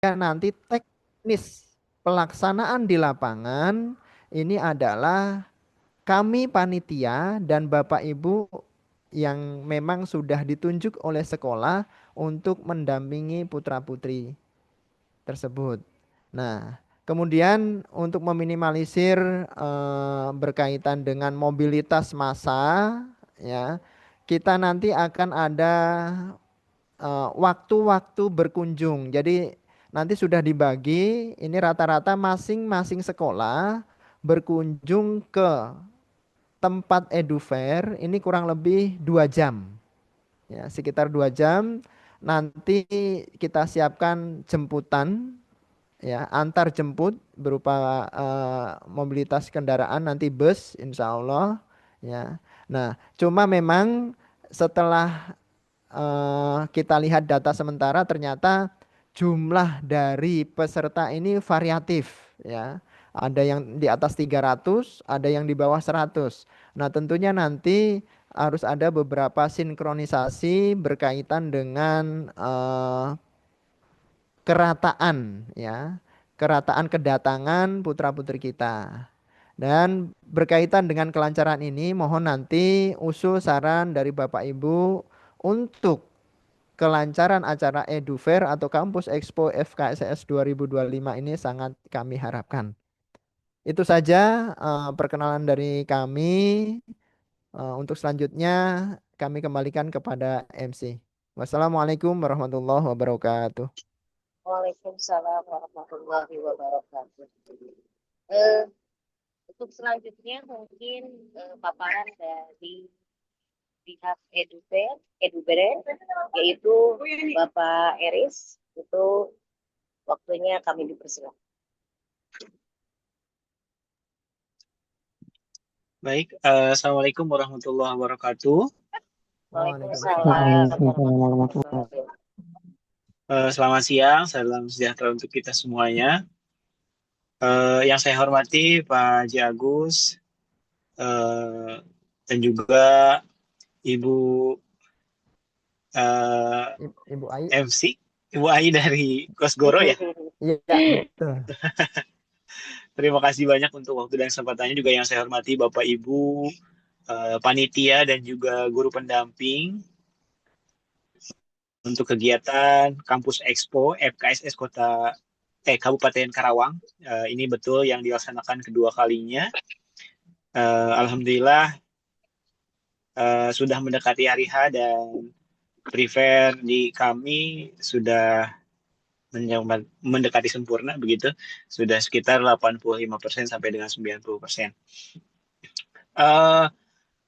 nanti teknis pelaksanaan di lapangan ini adalah kami panitia dan Bapak Ibu yang memang sudah ditunjuk oleh sekolah untuk mendampingi putra-putri tersebut. Nah, kemudian untuk meminimalisir berkaitan dengan mobilitas massa, ya, kita nanti akan ada waktu-waktu berkunjung. Jadi nanti sudah dibagi, ini rata-rata masing-masing sekolah berkunjung ke tempat edufair ini kurang lebih 2 jam, ya sekitar 2 jam. Nanti kita siapkan jemputan, ya antar jemput berupa mobilitas kendaraan nanti bus insya Allah, ya. Nah cuma memang setelah kita lihat data sementara ternyata jumlah dari peserta ini variatif, ya. Ada yang di atas 300, ada yang di bawah 100. Nah, tentunya nanti harus ada beberapa sinkronisasi berkaitan dengan kerataan, ya. Kerataan kedatangan putra-putri kita. Dan berkaitan dengan kelancaran ini, mohon nanti usul saran dari Bapak Ibu untuk kelancaran acara EduFair atau Kampus Expo FKSS 2025 ini sangat kami harapkan. Itu saja perkenalan dari kami. Untuk selanjutnya kami kembalikan kepada MC. Wassalamualaikum warahmatullahi wabarakatuh. Waalaikumsalam warahmatullahi wabarakatuh. Eh, untuk selanjutnya mungkin paparan dari pihak Eduberen, yaitu Bapak Eris. Itu waktunya kami dipersilakan. Baik, Assalamualaikum warahmatullahi wabarakatuh. Waalaikumsalam warahmatullahi wabarakatuh. Selamat siang, salam sejahtera untuk kita semuanya. Yang saya hormati Pak Haji Agus eh, dan juga Ibu eh, Ibu Ai. MC, Ibu Ai dari Kosgoro ya. Iya, betul. Terima kasih banyak untuk waktu dan kesempatannya. Juga yang saya hormati Bapak Ibu, panitia dan juga guru pendamping untuk kegiatan Kampus Expo FKSS Kabupaten Karawang. Ini betul yang dilaksanakan kedua kalinya. Alhamdulillah sudah mendekati hari H dan prepare di kami sudah mendekati sempurna begitu. Sudah sekitar 85% sampai dengan 90%.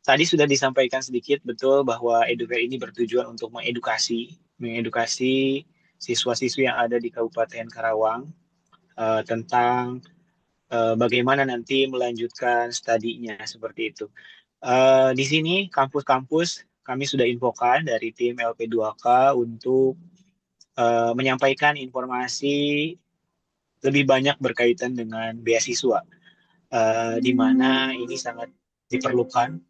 Tadi sudah disampaikan sedikit betul bahwa EduFair ini bertujuan untuk mengedukasi siswa-siswi yang ada di Kabupaten Karawang tentang bagaimana nanti melanjutkan studinya seperti itu. Di sini kampus-kampus kami sudah infokan dari tim LP2K untuk menyampaikan informasi lebih banyak berkaitan dengan beasiswa, di mana ini sangat diperlukan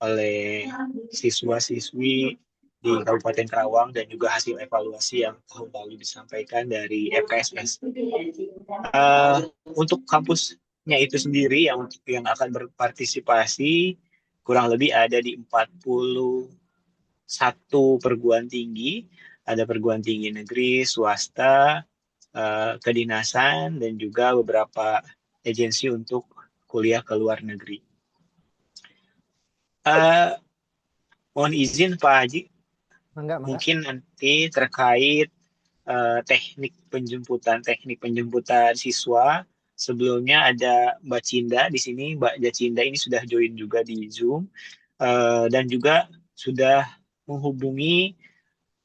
oleh siswa-siswi di Kabupaten Karawang dan juga hasil evaluasi yang tahun lalu disampaikan dari FKSS. Untuk kampusnya itu sendiri yang akan berpartisipasi kurang lebih ada di 41 perguruan tinggi, ada perguruan tinggi negeri, swasta, kedinasan, dan juga beberapa agensi untuk kuliah ke luar negeri. Mohon izin Pak Haji, Enggak. mungkin nanti terkait teknik penjemputan siswa. Sebelumnya ada Mbak Cinda di sini. Mbak Cinda ini sudah join juga di Zoom dan juga sudah menghubungi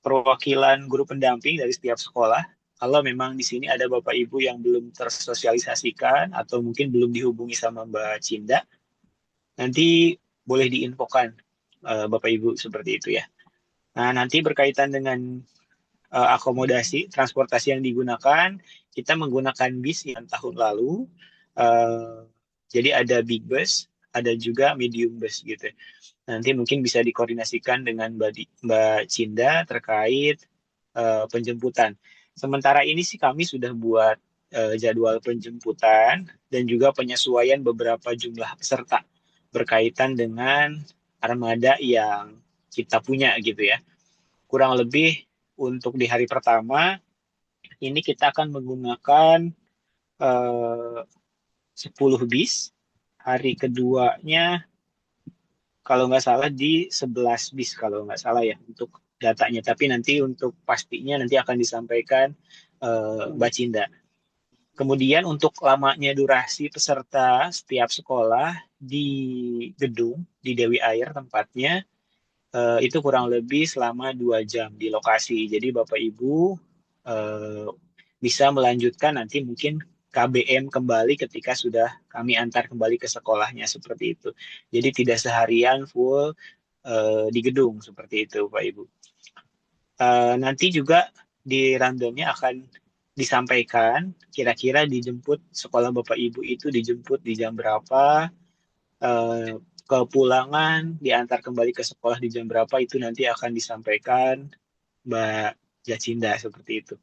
perwakilan guru pendamping dari setiap sekolah. Kalau memang di sini ada Bapak Ibu yang belum tersosialisasikan atau mungkin belum dihubungi sama Mbak Cinda, nanti boleh diinfokan Bapak Ibu seperti itu ya. Nah, nanti berkaitan dengan akomodasi, transportasi yang digunakan, kita menggunakan bis yang tahun lalu. Jadi ada big bus, ada juga medium bus gitu. Nanti mungkin bisa dikoordinasikan dengan Mbak Cinda terkait penjemputan. Sementara ini sih kami sudah buat jadwal penjemputan dan juga penyesuaian beberapa jumlah peserta berkaitan dengan armada yang kita punya gitu ya. Kurang lebih untuk di hari pertama ini kita akan menggunakan eh, 10 bis. Hari keduanya kalau nggak salah di 11 bis kalau nggak salah ya untuk datanya. Tapi nanti untuk pastinya nanti akan disampaikan Mbak Cinda. Kemudian untuk lamanya durasi peserta setiap sekolah di gedung di Dewi Air tempatnya itu kurang lebih selama 2 jam di lokasi. Jadi Bapak Ibu eh, bisa melanjutkan nanti mungkin KBM kembali ketika sudah kami antar kembali ke sekolahnya seperti itu. Jadi tidak seharian full di gedung seperti itu, Pak Ibu. Nanti juga di rundownnya akan disampaikan kira-kira dijemput sekolah Bapak Ibu itu dijemput di jam berapa, eh, kepulangan diantar kembali ke sekolah di jam berapa itu nanti akan disampaikan Mbak Jacinda seperti itu.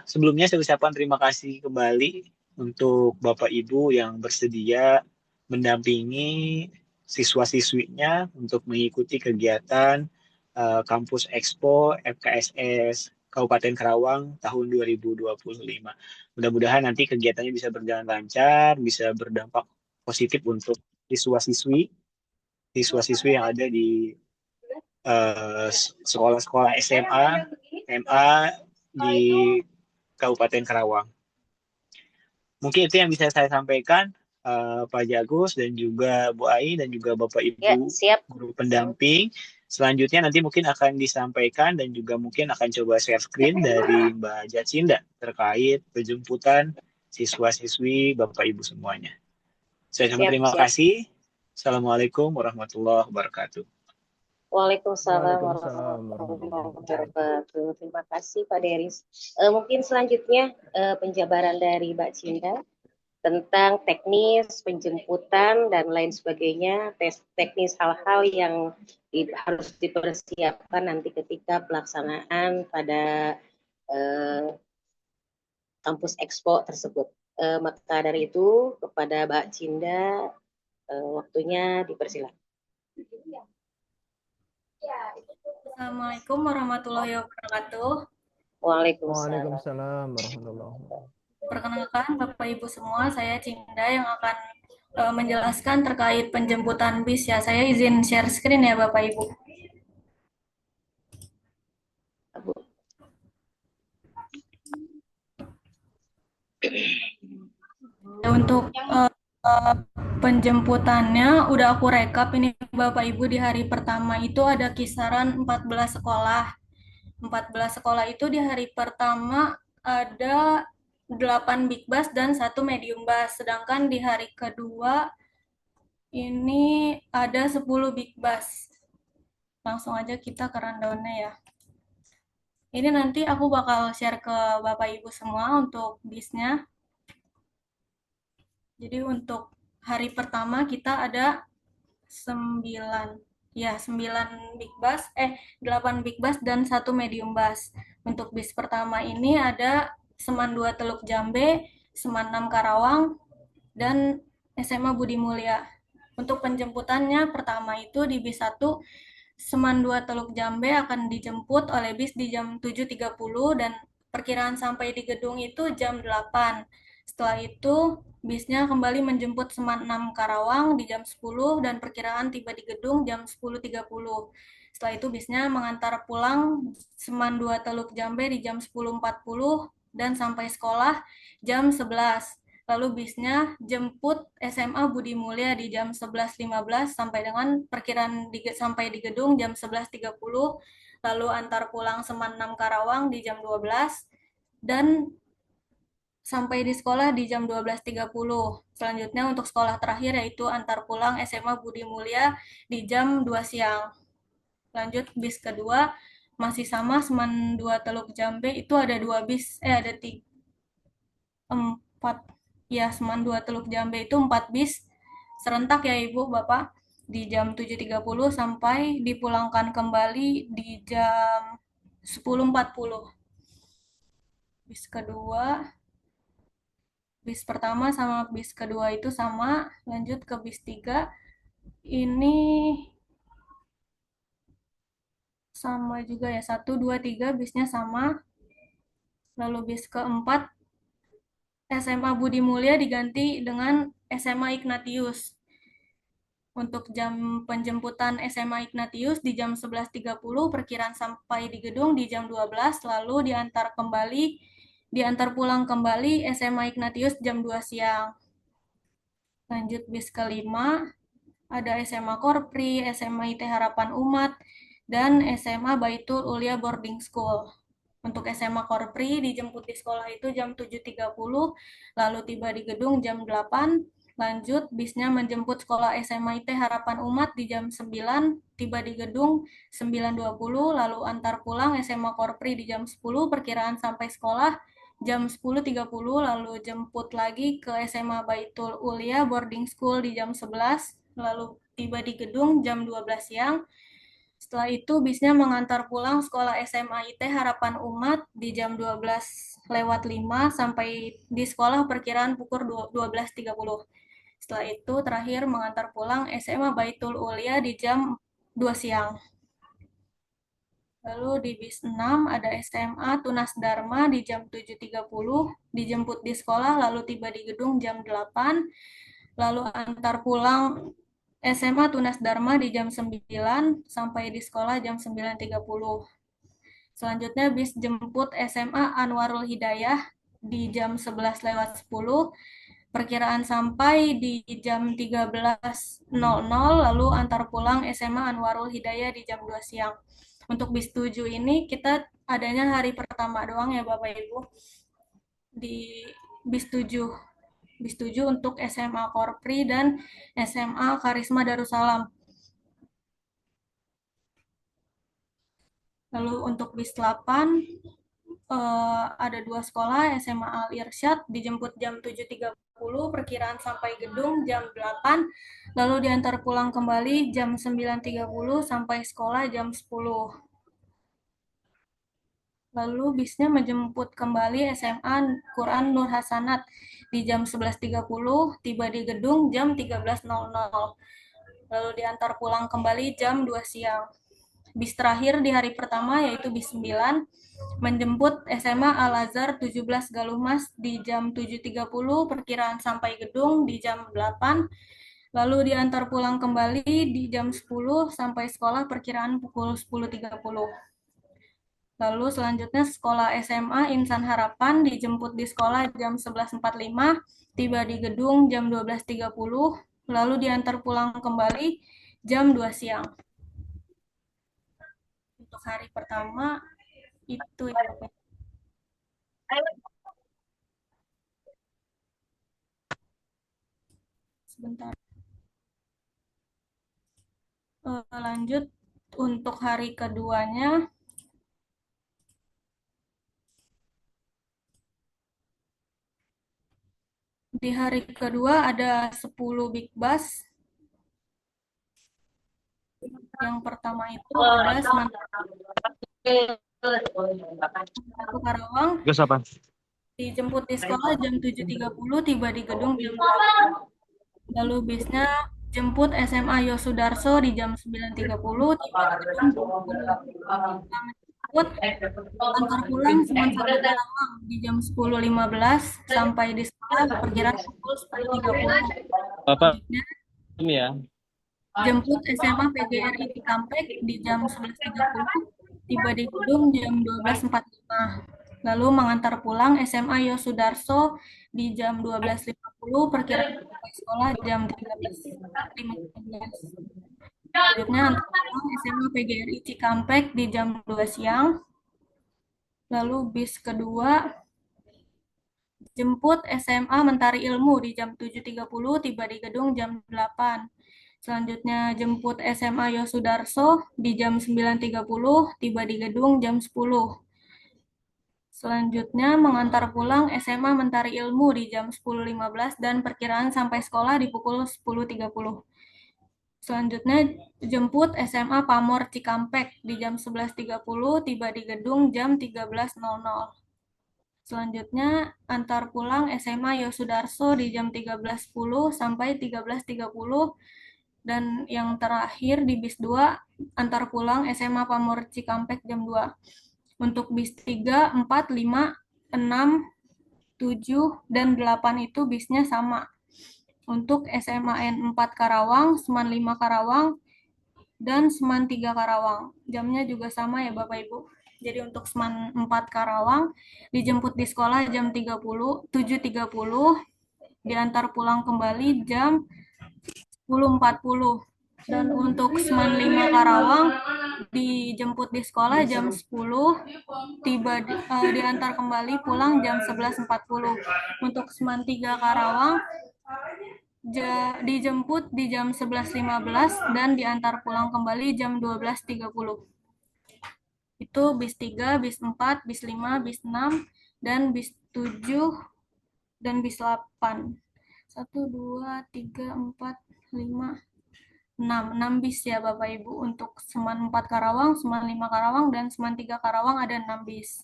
Sebelumnya saya ucapkan terima kasih kembali untuk Bapak Ibu yang bersedia mendampingi siswa-siswinya untuk mengikuti kegiatan Kampus Expo FKSS Kabupaten Karawang tahun 2025. Mudah-mudahan nanti kegiatannya bisa berjalan lancar, bisa berdampak positif untuk siswa-siswi, siswa-siswi yang ada di sekolah-sekolah SMA, MA di Kabupaten Karawang. Mungkin itu yang bisa saya sampaikan, Pak Jagus dan juga Bu Ai dan juga Bapak Ya, Ibu siap. guru pendamping. Selanjutnya nanti mungkin akan disampaikan dan juga mungkin akan coba share screen dari Mbak Jacinda terkait penjemputan siswa-siswi Bapak Ibu semuanya. Saya ucapkan Siap, terima siap. kasih. Assalamualaikum warahmatullahi wabarakatuh. Waalaikumsalam Waalaikumsalam warahmatullahi warahmatullahi wabarakatuh. wabarakatuh. Terima kasih Pak Deris. Mungkin selanjutnya penjabaran dari Mbak Cinta tentang teknis penjemputan dan lain sebagainya, teknis hal-hal yang harus dipersiapkan nanti ketika pelaksanaan pada kampus Expo tersebut. Maka dari itu kepada Mbak Cinda waktunya dipersilakan. Assalamualaikum warahmatullahi wabarakatuh. Waalaikumsalam. Waalaikumsalam warahmatullahi wabarakatuh. Perkenalkan Bapak Ibu semua, saya Cinda yang akan menjelaskan terkait penjemputan bis ya. Saya izin share screen ya Bapak Ibu. Untuk penjemputannya udah aku rekap ini Bapak Ibu di hari pertama itu ada kisaran 14 sekolah. 14 sekolah itu di hari pertama ada 8 big bus dan 1 medium bus. Sedangkan di hari kedua ini ada 10 big bus. Langsung aja kita ke rundown-nya ya. Ini nanti aku bakal share ke Bapak Ibu semua untuk bisnya. Jadi untuk hari pertama kita ada 9 big bus, 8 big bus dan 1 medium bus. Untuk bis pertama ini ada Seman 2 Teluk Jambe, Seman 6 Karawang, dan SMA Budi Mulia. Untuk penjemputannya pertama itu di bis 1 Seman 2 Teluk Jambe akan dijemput oleh bis di jam 7.30 dan perkiraan sampai di gedung itu jam 8. Setelah itu bisnya kembali menjemput Seman 6 Karawang di jam 10 dan perkiraan tiba di gedung jam 10.30. Setelah itu bisnya mengantar pulang Seman 2 Teluk Jambe di jam 10.40 dan sampai sekolah jam 11. Lalu bisnya jemput SMA Budi Mulia di jam 11.15 sampai dengan perkiraan sampai di gedung jam 11.30. Lalu antar pulang Seman 6 Karawang di jam 12 dan sampai di sekolah di jam 12.30. Selanjutnya untuk sekolah terakhir yaitu antar pulang SMA Budi Mulia di jam 2 siang. Lanjut bis kedua masih sama Seman 2 Teluk Jambe itu ada 2 bis, ada 4 ya, Seman 2 Teluk Jambe itu 4 bis serentak ya Ibu Bapak di jam 7.30 sampai dipulangkan kembali di jam 10.40. bis kedua, bis pertama sama bis kedua itu sama, lanjut ke bis 3, ini sama juga ya, 1, 2, 3 bisnya sama, lalu bis keempat SMA Budi Mulya diganti dengan SMA Ignatius. Untuk jam penjemputan SMA Ignatius di jam 11.30, perkiraan sampai di gedung di jam 12, lalu diantar pulang kembali SMA Ignatius jam 2 siang. Lanjut bis kelima, ada SMA Korpri, SMA IT Harapan Umat, dan SMA Baitul Ulia Boarding School. Untuk SMA Korpri dijemput di sekolah itu jam 7.30, lalu tiba di gedung jam 8, lanjut bisnya menjemput sekolah SMA IT Harapan Umat di jam 9, tiba di gedung 9.20, lalu antar pulang SMA Korpri di jam 10, perkiraan sampai sekolah jam 10.30, lalu jemput lagi ke SMA Baitul Ulia Boarding School di jam 11, lalu tiba di gedung jam 12 siang. Setelah itu bisnya mengantar pulang sekolah SMA IT Harapan Umat di jam 12:05 sampai di sekolah perkiraan pukul 12.30. Setelah itu terakhir mengantar pulang SMA Baitul Ulia di jam 2 siang. Lalu di bis 6 ada SMA Tunas Dharma di jam 7.30, dijemput di sekolah lalu tiba di gedung jam 8, lalu antar pulang SMA Tunas Dharma di jam 9 sampai di sekolah jam 9.30. Selanjutnya bis jemput SMA Anwarul Hidayah di jam 11:10, perkiraan sampai di jam 13.00, lalu antar pulang SMA Anwarul Hidayah di jam 2 siang. Untuk bis 7 ini kita adanya hari pertama doang ya Bapak Ibu di bis 7. Bis 7 untuk SMA Korpri dan SMA Karisma Darussalam. Lalu untuk bis 8 ada 2 sekolah, SMA Al Irsyad dijemput jam 7.30, perkiraan sampai gedung jam 8, lalu diantar pulang kembali jam 9.30 sampai sekolah jam 10. Lalu bisnya menjemput kembali SMA Quran Nur Hasanat di jam 11.30, tiba di gedung jam 13.00. Lalu diantar pulang kembali jam 2 siang. Bis terakhir di hari pertama yaitu bis 9 menjemput SMA Al Azhar 17 Galumas di jam 7.30, perkiraan sampai gedung di jam 8, lalu diantar pulang kembali di jam 10 sampai sekolah perkiraan pukul 10.30. Lalu selanjutnya sekolah SMA Insan Harapan dijemput di sekolah jam 11.45, tiba di gedung jam 12.30, lalu diantar pulang kembali jam 2 siang. Untuk hari pertama itu ya. Sebentar. Lanjut untuk hari keduanya. Di hari kedua ada 10 big bus. Yang pertama itu ada Semangat Karawang. Dijemput di sekolah jam 7.30, tiba di gedung jam 8. Lalu bisnya jemput SMA Yosudarso di jam 9.30, tiba di gedung jam 10. Jemput antar pulang Semangat Karawang di jam 10.15 sampai di sekolah perkiraan pukul 10.30. Bapak, Selanjutnya ya. jemput SMA PGRI Cikampek di jam 11.30, tiba di gedung jam 12.45. Lalu mengantar pulang SMA Yosudarso di jam 12.50, perkiraan sampai sekolah jam 13.15. Selanjutnya antar pulang SMA PGRI Cikampek di jam 2 siang. Lalu bis kedua jemput SMA Mentari Ilmu di jam 7.30, tiba di gedung jam 8. Selanjutnya jemput SMA Yosudarso di jam 9.30, tiba di gedung jam 10. Selanjutnya mengantar pulang SMA Mentari Ilmu di jam 10.15 dan perkiraan sampai sekolah di pukul 10.30. Selanjutnya jemput SMA Pamor Cikampek di jam 11.30, tiba di gedung jam 13.00. Selanjutnya antar pulang SMA Yosudarso di jam 13.10 sampai 13.30. Dan yang terakhir di bis 2 antar pulang SMA Pamor Cikampek jam 2. Untuk bis 3, 4, 5, 6, 7, dan 8 itu bisnya sama. Untuk SMA N4 Karawang, Seman 5 Karawang, dan Seman 3 Karawang. Jamnya juga sama ya Bapak Ibu. Jadi untuk Seman 4 Karawang dijemput di sekolah jam 7.30, diantar pulang kembali jam 10.40. Dan untuk Seman 5 Karawang dijemput di sekolah jam 10, diantar kembali pulang jam 11.40. Untuk Seman 3 Karawang dijemput di jam 11.15 dan diantar pulang kembali jam 12.30. Itu bis 3, bis 4, bis 5, bis 6, dan bis 7, dan bis 8. 1, 2, 3, 4, 5, 6 bis ya Bapak Ibu. Untuk Seman 4 Karawang, Seman 5 Karawang, dan Seman 3 Karawang ada 6 bis.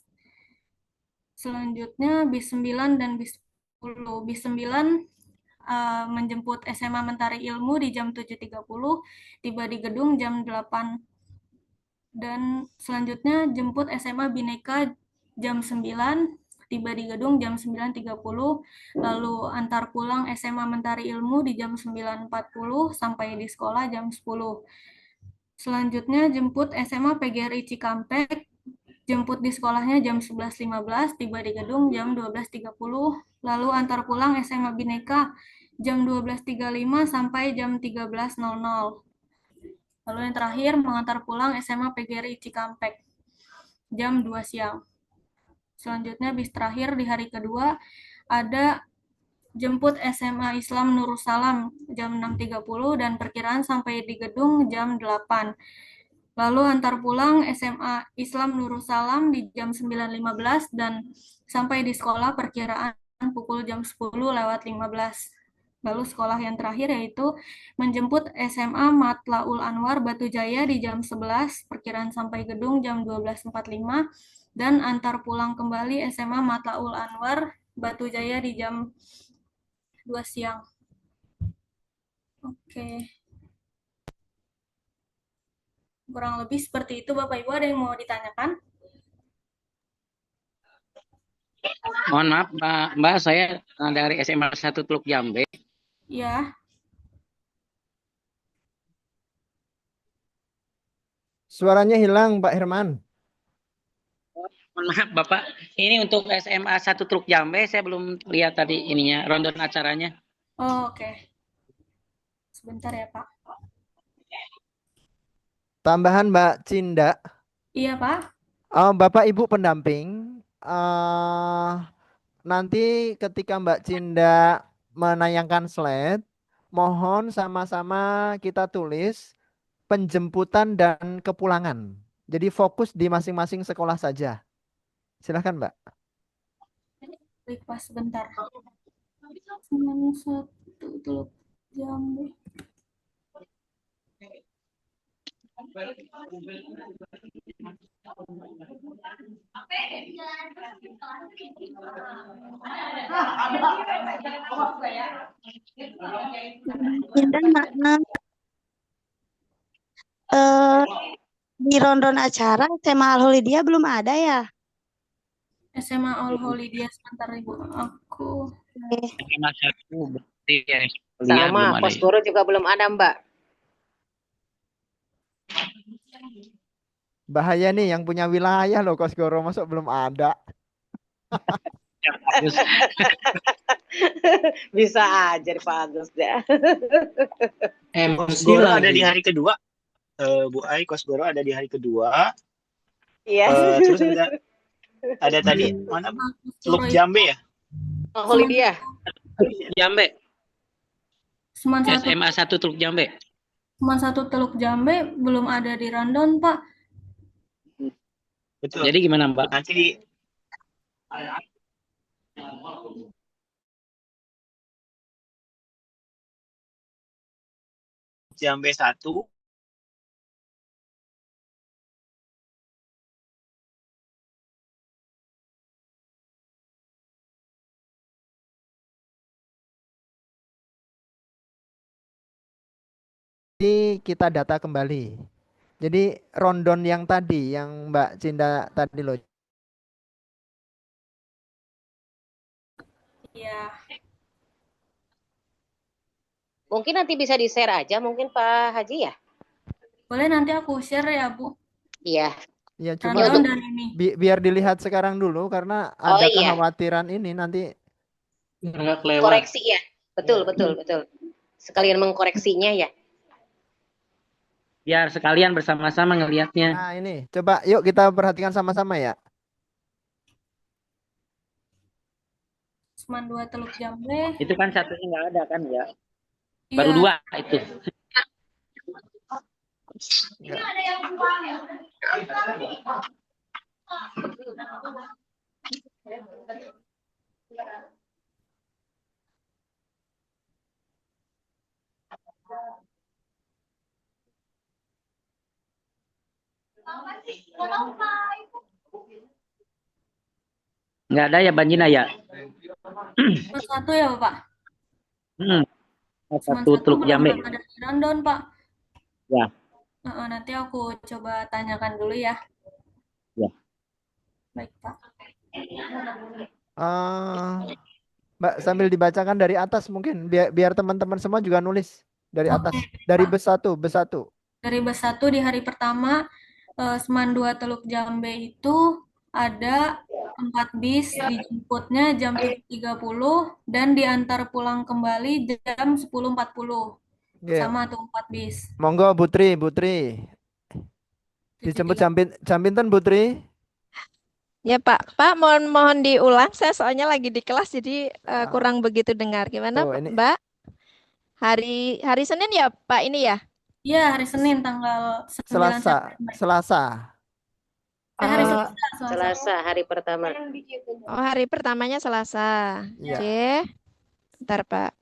Selanjutnya bis 9 dan bis 10. Bis 9 menjemput SMA Mentari Ilmu di jam 7.30, tiba di gedung jam 8. Dan selanjutnya jemput SMA Bhinneka jam 9, tiba di gedung jam 9.30, lalu antar pulang SMA Mentari Ilmu di jam 9.40 sampai di sekolah jam 10. Selanjutnya jemput SMA PGRI Cikampek, jemput di sekolahnya jam 11.15, tiba di gedung jam 12.30, lalu antar pulang SMA Bhinneka jam 12.35 sampai jam 13.00. Lalu yang terakhir mengantar pulang SMA PGRI Cikampek jam 2 siang. Selanjutnya bis terakhir di hari kedua ada jemput SMA Islam Nurussalam jam 6.30 dan perkiraan sampai di gedung jam 8. Lalu antar pulang SMA Islam Nurussalam di jam 9.15 dan sampai di sekolah perkiraan pukul jam 10:15. Lalu sekolah yang terakhir yaitu menjemput SMA Matlaul Anwar Batu Jaya di jam 11, perkiraan sampai gedung jam 12.45, dan antar pulang kembali SMA Matlaul Anwar Batu Jaya di jam 2 siang. Oke. Kurang lebih seperti itu Bapak Ibu. Ada yang mau ditanyakan? Mohon maaf, Mbak, saya dari SMA 1 Teluk Jambe. Ya. Suaranya hilang, Pak Herman. Mohon maaf, Bapak. Ini untuk SMA 1 Teluk Jambe, saya belum lihat tadi ininya, rundown acaranya. Oh, oke. Sebentar ya, Pak. Tambahan Mbak Cinda. Iya, Pak. Bapak Ibu pendamping, nanti ketika Mbak Cinda menayangkan slide, mohon sama-sama kita tulis penjemputan dan kepulangan. Jadi fokus di masing-masing sekolah saja. Silahkan Mbak. Baik, Pak, sebentar. Seman 1 Teluk Jambe. Di rundown acara SMA Al-Holidia belum ada ya? SMA All Holy dia sebentar Ibu. Aku SMA 1 berarti ya, Sama, Kosgoro juga belum ada, Mbak. Bahaya nih yang punya wilayah loh Kosgoro masuk belum ada. Bisa aja Pak Agus ya. Kosgoro ada di hari kedua. Bu Ai, Kosgoro ada di hari kedua. Iya. Terus ada tadi mana? Teluk Jambe ya? Oh, Holidia. Jambe. Seman 1 SMA 1 Teluk Jambe. Seman 1 Teluk Jambe belum ada di rundown, Pak. Betul. Jadi gimana, Mbak? Nanti di Jambe 1 kita data kembali. Jadi rundown yang tadi, yang Mbak Cinda tadi loh. Iya. Mungkin nanti bisa di-share aja mungkin Pak Haji ya? Boleh nanti aku share ya, Bu. Iya. Ya Ini cuma Rundown untuk dan ini. biar dilihat sekarang dulu karena oh ada iya, kekhawatiran ini nanti Nggak kelewat. koreksi ya. Betul, ya. betul, betul. Sekalian mengkoreksinya ya. Biar sekalian bersama-sama ngelihatnya. Nah ini coba yuk kita perhatikan sama-sama ya. Seman 2 Teluk Jambe. Itu kan satunya nggak ada kan ya? Iya. Baru 2 itu. Enggak. Nggak ada ya Banjina ya? Satu ya, Bapak? Seman Satu 1 Teluk belum Jambe. ada rundown, Pak. Ya. Nanti aku coba tanyakan dulu ya. Ya. Baik, Pak. Mbak sambil dibacakan dari atas mungkin biar teman-teman semua juga nulis dari atas. Dari Pak. bus 1. Dari bus 1 di hari pertama Seman 2 Teluk Jambe itu ada 4 bis, dijemputnya jam 7.30 dan diantar pulang kembali jam 10.40. Oke. Sama tuh 4 bis. Monggo Putri. Dijemput jam pinten Putri? Ya Pak, mohon diulang. Saya soalnya lagi di kelas jadi kurang begitu dengar. Gimana Oh, ini. Mbak? Hari Senin ya Pak ini ya? Iya, hari Senin tanggal 9 September. Selasa. Hari Selasa hari pertama. Oh, hari pertamanya Selasa. Iya. Oke. Bentar Pak.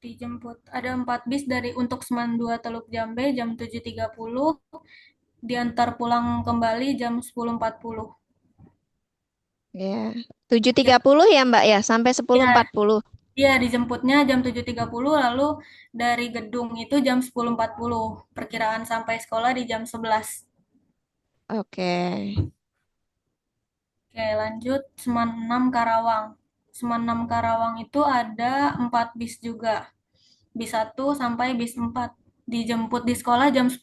Dijemput ada 4 bis untuk Seman 2 Teluk Jambe jam 7.30, diantar pulang kembali jam 10.40. Ya. 7.30 ya Mbak ya, sampai 10.40. Iya, dijemputnya jam 7.30, lalu dari gedung itu jam 10.40. Perkiraan sampai sekolah di jam 11. Oke. Oke, lanjut Seman 6 Karawang. Seman 6 Karawang itu ada 4 bis juga. Bis 1 sampai bis 4. Dijemput di sekolah jam 10,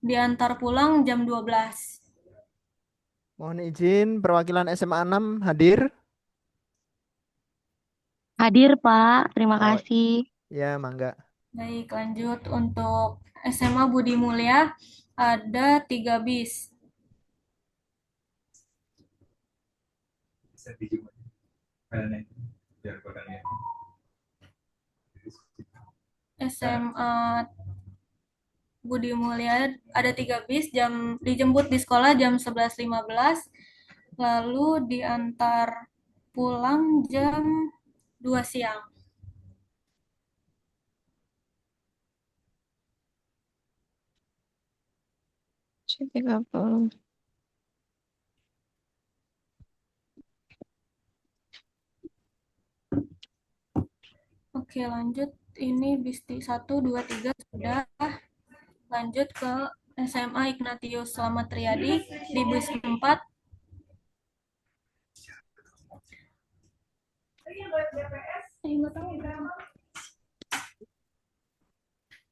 diantar pulang jam 12. Mohon izin perwakilan SMA 6 hadir. Hadir, Pak. Terima kasih. Ya, mangga. Baik, lanjut untuk SMA Budi Mulia ada 3 bis. SMA Budi Mulia ada 3 bis, dijemput di sekolah jam 11.15, lalu diantar pulang jam 2 siang. Oke, lanjut. Ini bis 1, 2, 3 sudah. Lanjut ke SMA Ignatius Slamet Riyadi di bis 4.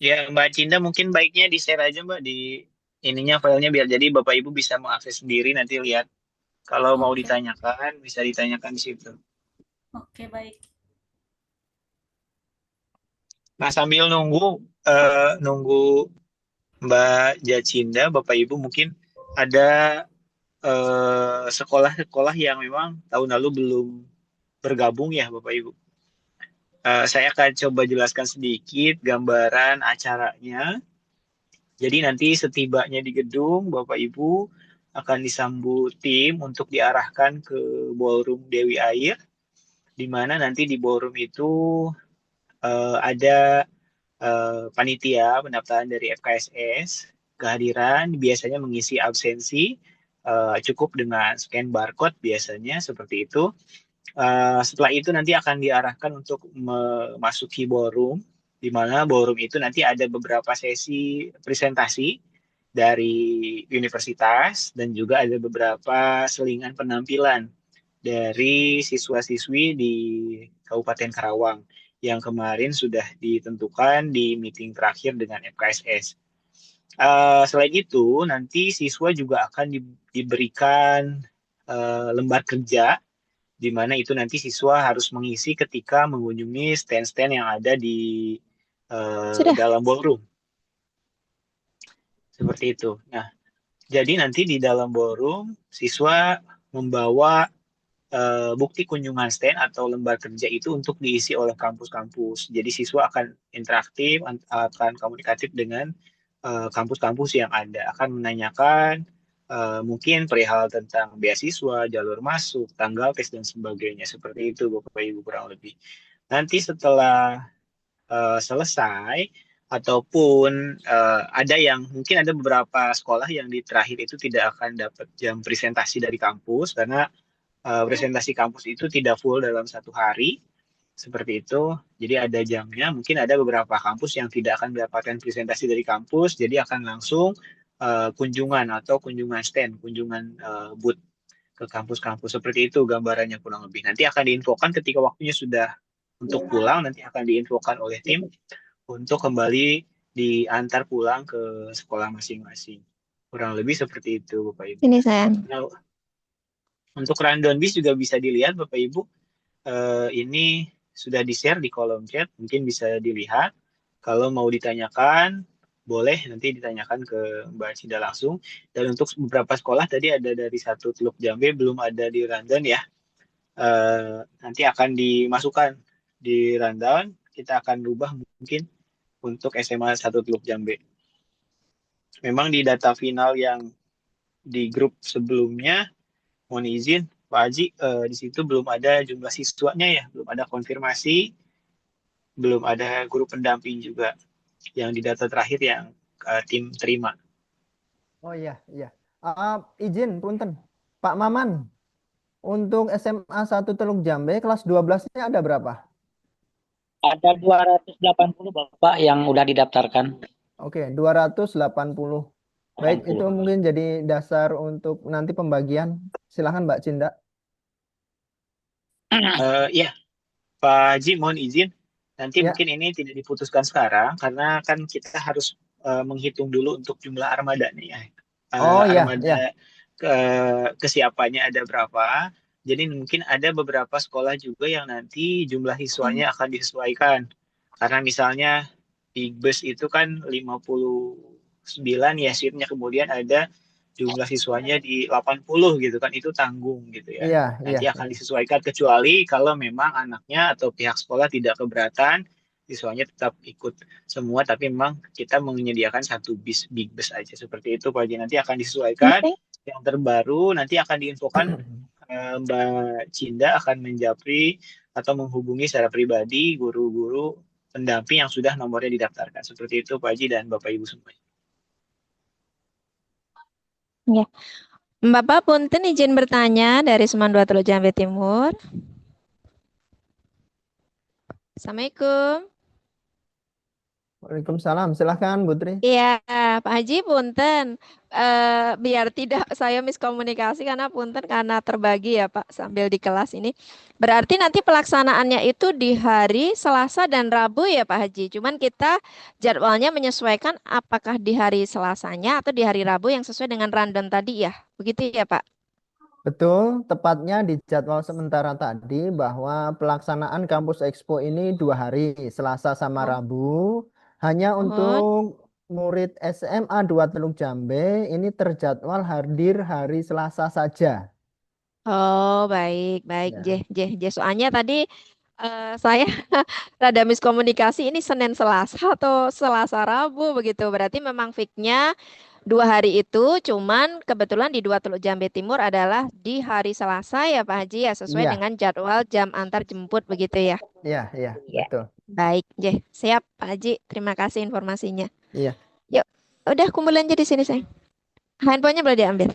Ya, Mbak Cinda mungkin baiknya di-share aja Mbak di ininya filenya biar jadi Bapak Ibu bisa mengakses sendiri nanti lihat. Kalau mau ditanyakan bisa ditanyakan di situ. Oke, baik. Nah, sambil nunggu Mbak Jacinda, Bapak Ibu mungkin ada sekolah-sekolah yang memang tahun lalu belum bergabung ya Bapak Ibu. Saya akan coba jelaskan sedikit gambaran acaranya. Jadi nanti setibanya di gedung, Bapak Ibu akan disambut tim untuk diarahkan ke ballroom Dewi Air, di mana nanti di ballroom itu ada panitia pendaftaran dari FKSS, kehadiran biasanya mengisi absensi, cukup dengan scan barcode biasanya seperti itu. Setelah itu nanti akan diarahkan untuk memasuki ballroom di mana ballroom itu nanti ada beberapa sesi presentasi dari universitas dan juga ada beberapa selingan penampilan dari siswa-siswi di Kabupaten Karawang yang kemarin sudah ditentukan di meeting terakhir dengan FKSS. Selain itu, nanti siswa juga akan diberikan lembar kerja, di mana itu nanti siswa harus mengisi ketika mengunjungi stand-stand yang ada di Sudah. dalam ballroom. Seperti itu. Nah, jadi nanti di dalam ballroom, siswa membawa bukti kunjungan stand atau lembar kerja itu untuk diisi oleh kampus-kampus. Jadi siswa akan interaktif, akan komunikatif dengan kampus-kampus yang ada, akan menanyakan mungkin perihal tentang beasiswa, jalur masuk, tanggal tes dan sebagainya. Seperti itu Bapak Ibu kurang lebih. Nanti setelah selesai ataupun ada yang mungkin ada beberapa sekolah yang di terakhir itu tidak akan dapat jam presentasi dari kampus karena presentasi kampus itu tidak full dalam satu hari, seperti itu. Jadi ada jamnya. Mungkin ada beberapa kampus yang tidak akan mendapatkan presentasi dari kampus, jadi akan langsung kunjungan atau kunjungan stand, kunjungan booth ke kampus-kampus. Seperti itu gambarannya kurang lebih. Nanti akan diinfokan ketika waktunya sudah untuk pulang, nanti akan diinfokan oleh tim untuk kembali diantar pulang ke sekolah masing-masing. Kurang lebih seperti itu, Bapak Ibu. Ini sayang. Nah, untuk rundown bis juga bisa dilihat Bapak Ibu. Ini sudah di-share di kolom chat, mungkin bisa dilihat. Kalau mau ditanyakan, boleh nanti ditanyakan ke Mbak Cinda langsung. Dan untuk beberapa sekolah tadi ada dari satu Teluk Jambe, belum ada di rundown ya. Nanti akan dimasukkan di rundown, kita akan rubah mungkin untuk SMA 1 Teluk Jambe. Memang di data final yang di grup sebelumnya, mohon izin Pak Haji, di situ belum ada jumlah siswanya ya, belum ada konfirmasi, belum ada guru pendamping juga yang di data terakhir yang tim terima. Oh iya, iya. Izin, punten. Pak Maman, untuk SMA 1 Teluk Jambe kelas 12-nya ada berapa? Ada 280 Bapak yang udah didaftarkan. Oke, 280. Baik, itu 80. mungkin jadi dasar untuk nanti pembagian. Silahkan Mbak Cinda. Ya, Pak Haji mohon izin. Nanti Ya. mungkin ini tidak diputuskan sekarang karena kan kita harus menghitung dulu untuk jumlah armadanya ya. Oh iya, Armada iya. Kesiapannya ada berapa. Jadi mungkin ada beberapa sekolah juga yang nanti jumlah siswanya akan disesuaikan. Karena misalnya di bus itu kan 59 ya seatnya, kemudian ada jumlah siswanya di 80 gitu kan, itu tanggung gitu ya. Iya, Nanti iya. akan disesuaikan kecuali kalau memang anaknya atau pihak sekolah tidak keberatan, siswanya tetap ikut semua, tapi memang kita menyediakan satu bis, big bus aja seperti itu Pak Haji. Nanti akan disesuaikan. Yang terbaru nanti akan diinfokan Mbak Cinda akan menjapri atau menghubungi secara pribadi guru-guru pendamping yang sudah nomornya didaftarkan. Seperti itu Pak Haji dan Bapak Ibu semua. Ya. Bapak punten izin bertanya dari Seman 2 Teluk Jambe Timur. Assalamualaikum. Waalaikumsalam. Silahkan Bu Tri. Iya, Pak Haji punten. Biar tidak saya miskomunikasi karena terbagi ya Pak sambil di kelas ini. Berarti nanti pelaksanaannya itu di hari Selasa dan Rabu ya Pak Haji. Cuman kita jadwalnya menyesuaikan apakah di hari Selasanya atau di hari Rabu yang sesuai dengan rundown tadi ya. Begitu ya Pak? Betul, tepatnya di jadwal sementara tadi bahwa pelaksanaan Kampus Expo ini 2 hari, Selasa sama Rabu. Hanya untuk murid SMA 2 Teluk Jambe ini terjadwal hadir hari Selasa saja. Oh, baik, baik. Ya. Soalnya tadi saya rada miskomunikasi ini Senin Selasa atau Selasa Rabu begitu. Berarti memang fixnya 2 hari itu, cuman kebetulan di 2 Teluk Jambe Timur adalah di hari Selasa ya Pak Haji ya, sesuai Iya. dengan jadwal jam antar jemput begitu ya. Iya, iya, betul. Baik, siap Pak Haji. Terima kasih informasinya. Iya. Yuk, udah kumpulan aja di sini sayang. Handphonenya boleh diambil.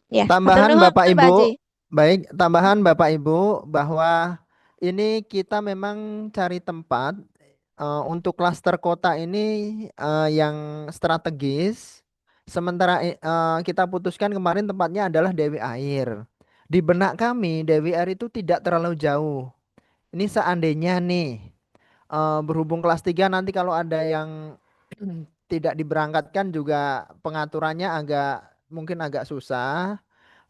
Ya, Tambahan hatur nuhun, Bapak Pak Ibu, Haji. baik, tambahan Bapak Ibu bahwa ini kita memang cari tempat untuk klaster kota ini yang strategis. Sementara kita putuskan kemarin tempatnya adalah Dewi Air. Di benak kami Dewi Air itu tidak terlalu jauh. Ini seandainya nih berhubung kelas 3 nanti kalau ada yang tidak diberangkatkan juga pengaturannya mungkin agak susah.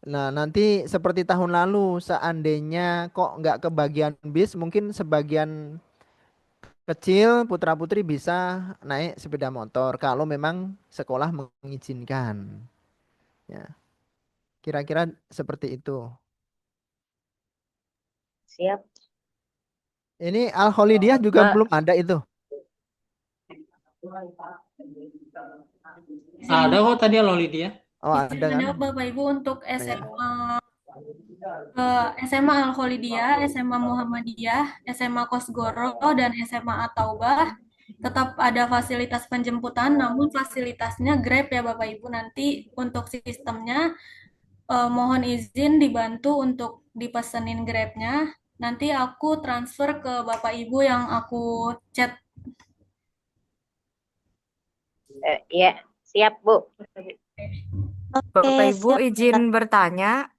Nah, nanti seperti tahun lalu, seandainya kok nggak kebagian bis, mungkin sebagian kecil putra-putri bisa naik sepeda motor kalau memang sekolah mengizinkan. Ya, kira-kira seperti itu. Siap. Ini Al Kholidiyah juga Mbak, belum ada itu. Ada kok tadi Loli dia. Oh, ada Izin kan? menjawab Bapak Ibu untuk Ya. SMA Al Kholidiyah, SMA Muhammadiyah, SMA Kosgoro, dan SMA At-Taubah tetap ada fasilitas penjemputan, namun fasilitasnya Grab ya Bapak Ibu. Nanti untuk sistemnya mohon izin dibantu untuk dipesenin Grabnya. Nanti aku transfer ke Bapak Ibu yang aku chat. ya, siap Bu. Oke, Bapak Ibu siap. izin bertanya.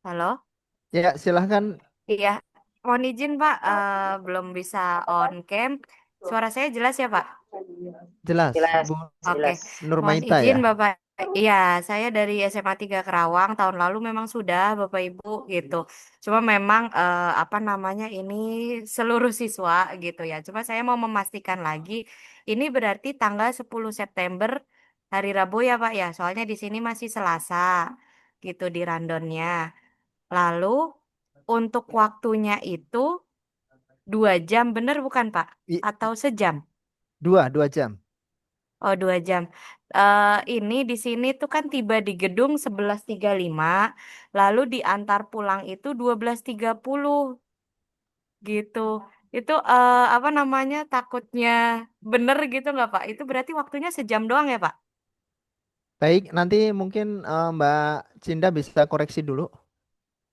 Halo? Ya, silahkan. Iya, mohon izin Pak, belum bisa on cam. Suara saya jelas ya Pak? Jelas, Jelas, Bu Oke, jelas. mohon Nurmaita izin ya. Bapak. Iya, saya dari SMA 3 Kerawang. Tahun lalu memang sudah Bapak Ibu gitu. Cuma memang apa namanya ini seluruh siswa gitu ya. Cuma saya mau memastikan lagi, ini berarti tanggal 10 September hari Rabu ya Pak ya. Soalnya di sini masih Selasa gitu di randonnya. Lalu untuk waktunya itu 2 jam, bener bukan Pak? I- Atau sejam? 2 jam. Oh, 2 jam. Ini di sini tuh kan tiba di gedung 11.35, lalu diantar pulang itu 12.30 gitu. Itu apa namanya takutnya bener gitu nggak Pak? Itu berarti waktunya sejam doang ya Pak? Baik, nanti mungkin Mbak Cinda bisa koreksi dulu.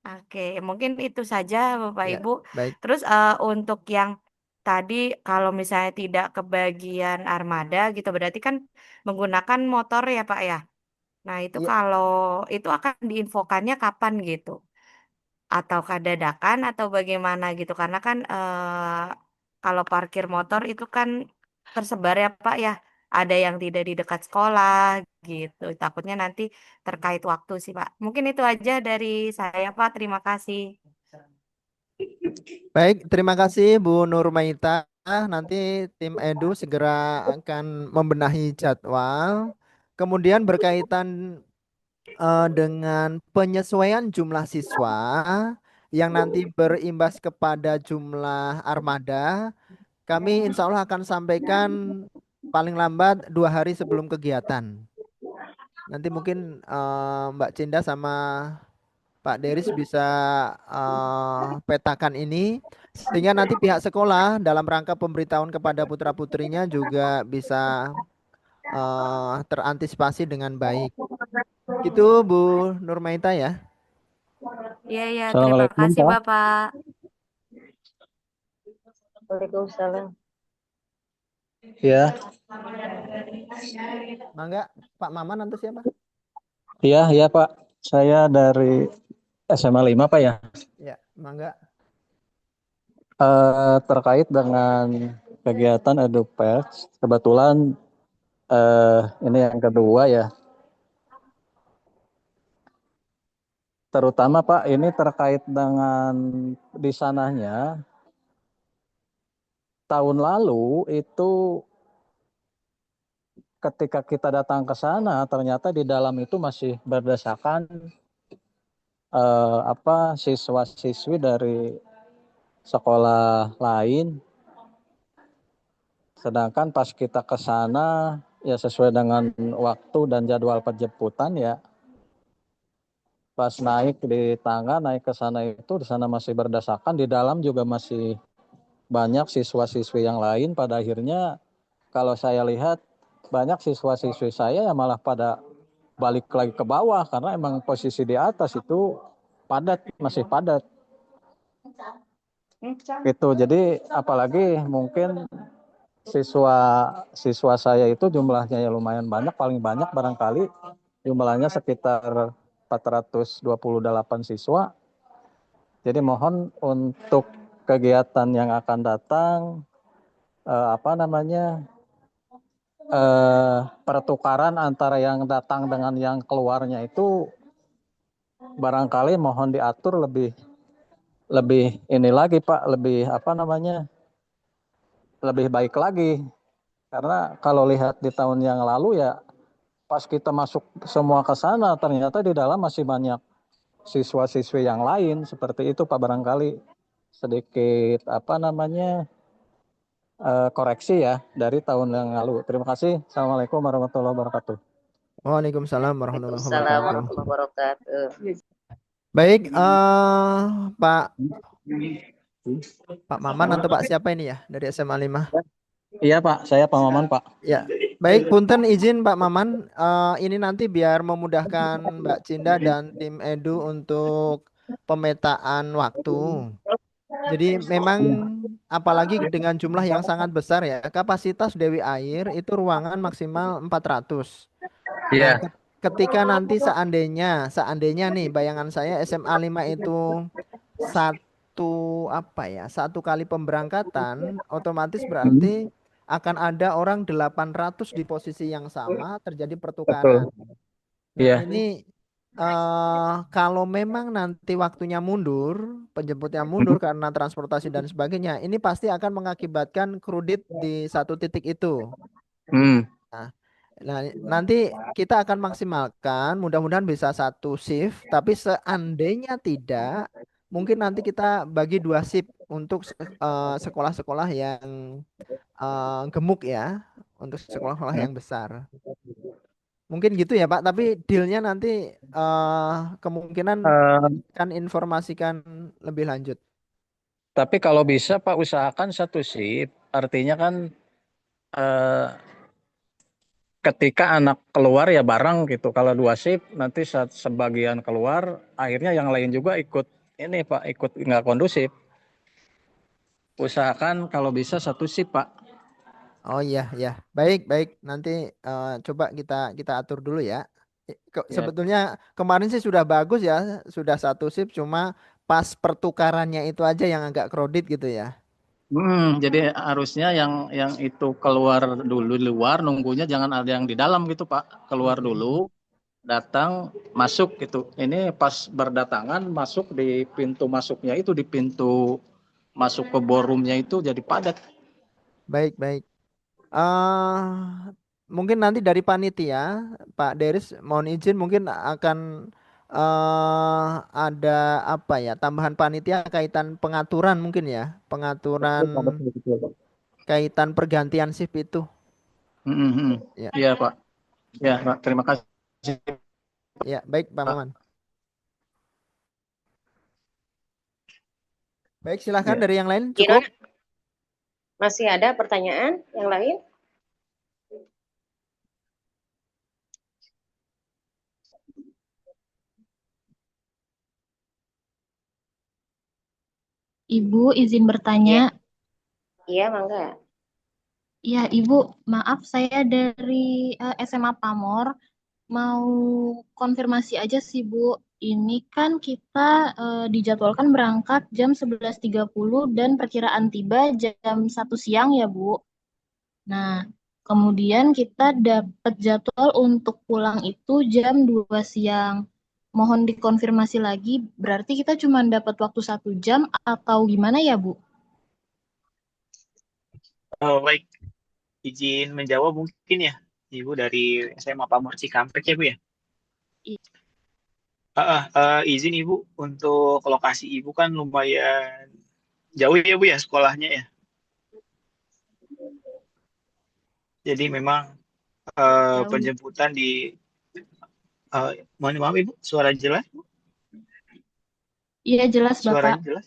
Oke, mungkin itu saja Bapak Ya, Ibu. baik. Terus untuk yang tadi kalau misalnya tidak kebagian armada gitu berarti kan menggunakan motor ya Pak ya. Nah, itu Ya, kalau itu akan diinfokannya kapan gitu? Ataukah dadakan atau bagaimana gitu? Karena kan kalau parkir motor itu kan tersebar ya Pak ya. Ada yang tidak di dekat sekolah gitu. Takutnya nanti terkait waktu sih Pak. Mungkin itu aja dari saya Pak. Terima kasih. baik. Terima kasih Bu Nurmaita. Nanti tim Edu segera akan membenahi jadwal. Kemudian berkaitan dengan penyesuaian jumlah siswa yang nanti berimbas kepada jumlah armada, kami insya Allah akan sampaikan paling lambat 2 hari sebelum kegiatan. Nanti mungkin Mbak Cinda sama Pak Deris bisa petakan ini sehingga nanti pihak sekolah dalam rangka pemberitahuan kepada putra-putrinya juga bisa terantisipasi dengan baik. Gitu Bu Nurmaita ya. Iya, iya. Terima Assalamualaikum kasih Pak. Bapak. Waalaikumsalam. Ya, Mangga Pak Maman atau siapa? iya, iya Pak. Saya dari SMA 5 Pak ya. Ya, mangga. Terkait dengan kegiatan EduPers, kebetulan ini yang kedua ya. Terutama Pak, ini terkait dengan di sananya. Tahun lalu itu ketika kita datang ke sana, ternyata di dalam itu masih berdasarkan siswa-siswi dari sekolah lain. Sedangkan pas kita ke sana ya sesuai dengan waktu dan jadwal penjemputan ya. Pas naik di tangga naik ke sana itu di sana masih berdasarkan, di dalam juga masih banyak siswa-siswi yang lain. Pada akhirnya kalau saya lihat banyak siswa-siswi saya yang malah pada balik lagi ke bawah karena emang posisi di atas itu padat, masih padat. Gitu. Jadi apalagi mungkin siswa saya itu jumlahnya ya lumayan banyak, paling banyak barangkali jumlahnya sekitar 428 siswa. Jadi mohon untuk kegiatan yang akan datang pertukaran antara yang datang dengan yang keluarnya itu barangkali mohon diatur lebih ini lagi Pak, lebih baik lagi. Karena kalau lihat di tahun yang lalu ya pas kita masuk semua ke sana ternyata di dalam masih banyak siswa-siswi yang lain, seperti itu Pak, barangkali sedikit koreksi ya dari tahun yang lalu. Terima kasih. Assalamualaikum warahmatullahi wabarakatuh. Waalaikumsalam warahmatullahi Waalaikumsalam wabarakatuh. warahmatullahi wabarakatuh. Baik, Pak Maman atau Pak siapa ini ya dari SMA 5? Iya Pak, saya Pak Maman Pak. Ya, baik, punten izin Pak Maman, ini nanti biar memudahkan Mbak Cinda dan tim Edu untuk pemetaan waktu. Jadi memang apalagi dengan jumlah yang sangat besar ya, kapasitas Dewi Air itu ruangan maksimal 400. Nah, Iya. ketika nanti seandainya nih bayangan saya SMA 5 itu satu kali pemberangkatan, otomatis berarti akan ada orang 800 di posisi yang sama, terjadi pertukaran. Betul. Nah, Iya. ini kalau memang nanti waktunya mundur, penjemputnya mundur karena transportasi dan sebagainya, ini pasti akan mengakibatkan kredit di satu titik itu. Nah, nanti kita akan maksimalkan, mudah-mudahan bisa satu shift, tapi seandainya tidak, mungkin nanti kita bagi 2 shift untuk sekolah-sekolah yang gemuk ya, untuk sekolah-sekolah yang besar. Mungkin gitu ya Pak, tapi dealnya nanti kemungkinan akan informasikan lebih lanjut. Tapi kalau bisa Pak usahakan satu shift, artinya kan ketika anak keluar ya bareng gitu. Kalau 2 shift nanti saat sebagian keluar, akhirnya yang lain juga ikut ini Pak, ikut nggak kondusif. Usahakan kalau bisa satu shift Pak. Oh iya, ya. Baik. Nanti coba kita atur dulu ya. Sebetulnya kemarin sih sudah bagus ya, sudah satu shift, cuma pas pertukarannya itu aja yang agak kredit gitu ya. Jadi harusnya yang itu keluar dulu di luar, nunggunya jangan ada yang di dalam gitu Pak. Keluar dulu, datang, masuk gitu. Ini pas berdatangan masuk di pintu masuknya itu, di pintu masuk ke ballroomnya itu jadi padat. Baik. Mungkin nanti dari panitia, Pak Deris mohon izin mungkin akan ada tambahan panitia kaitan pengaturan mungkin ya, kaitan pergantian shift itu. Ya. Iya Pak. Ya Pak, terima kasih. Ya, baik Pak Maman. Baik, silakan dari yang lain cukup. Masih ada pertanyaan yang lain? Ibu izin bertanya. Iya, mangga. Ya, Ibu, maaf saya dari SMA Pamor mau konfirmasi aja sih, Bu. Ini kan kita dijadwalkan berangkat jam 11.30 dan perkiraan tiba jam 1 siang ya, Bu. Nah, kemudian kita dapat jadwal untuk pulang itu jam 2 siang. Mohon dikonfirmasi lagi, berarti kita cuma dapat waktu 1 jam atau gimana ya, Bu? Baik, izin menjawab mungkin ya, Ibu dari SMA Pamor Cikampek ya Bu ya? Izin Ibu, untuk lokasi Ibu kan lumayan jauh ya Bu ya sekolahnya ya. Jadi memang penjemputan di mohon maaf Ibu, suara jelas? Iya jelas Bapak. Suaranya jelas?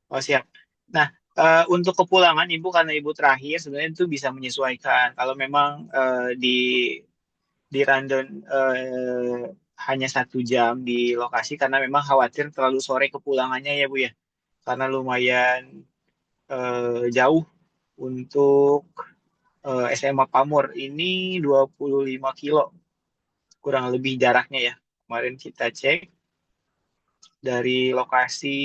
Oh siap. Nah, untuk kepulangan Ibu karena Ibu terakhir sebenarnya itu bisa menyesuaikan. Kalau memang di rundown hanya 1 jam di lokasi karena memang khawatir terlalu sore kepulangannya ya Bu ya, karena lumayan jauh untuk SMA Pamor ini 25 kilo kurang lebih jaraknya ya. Kemarin kita cek dari lokasi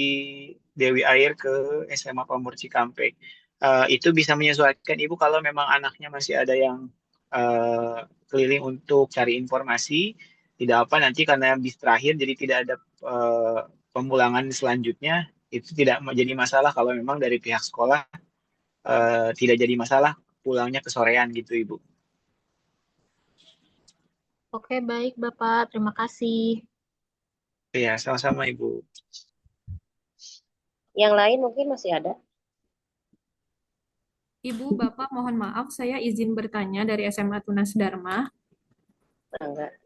Dewi Air ke SMA Pamor Cikampek. Itu bisa menyesuaikan Ibu kalau memang anaknya masih ada yang keliling untuk cari informasi. Tidak apa nanti karena bis terakhir jadi tidak ada pemulangan selanjutnya. Itu tidak jadi masalah kalau memang dari pihak sekolah tidak jadi masalah pulangnya kesorean gitu Ibu. Oke, baik Bapak. Terima kasih. Ya, sama-sama Ibu. Yang lain mungkin masih ada. Ibu, Bapak, mohon maaf, saya izin bertanya dari SMA Tunas Dharma. Enggak.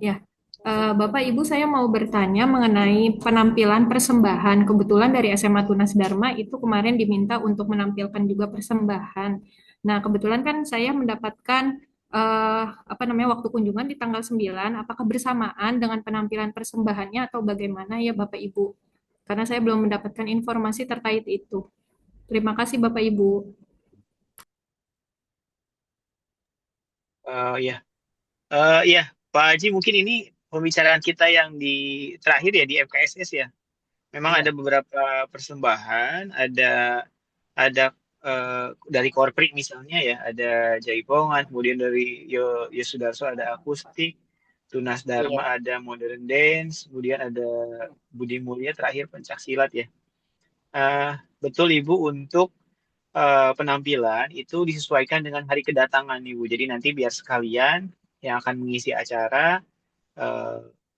Ya, Bapak, Ibu, saya mau bertanya mengenai penampilan persembahan. Kebetulan dari SMA Tunas Dharma itu kemarin diminta untuk menampilkan juga persembahan. Nah, kebetulan kan saya mendapatkan waktu kunjungan di tanggal 9. Apakah bersamaan dengan penampilan persembahannya atau bagaimana ya Bapak Ibu? Karena saya belum mendapatkan informasi terkait itu. Terima kasih Bapak Ibu. Ya, ya Pak Haji mungkin ini pembicaraan kita yang di terakhir ya di FKSS ya. Memang ada beberapa persembahan, ada dari Korprik misalnya ya, ada Jaipongan, kemudian dari Yosudarso ada akustik, Tunas Dharma ada modern dance, kemudian ada Budi Mulia terakhir pencaksilat ya. Betul Ibu untuk penampilan itu disesuaikan dengan hari kedatangan Ibu. Jadi nanti biar sekalian yang akan mengisi acara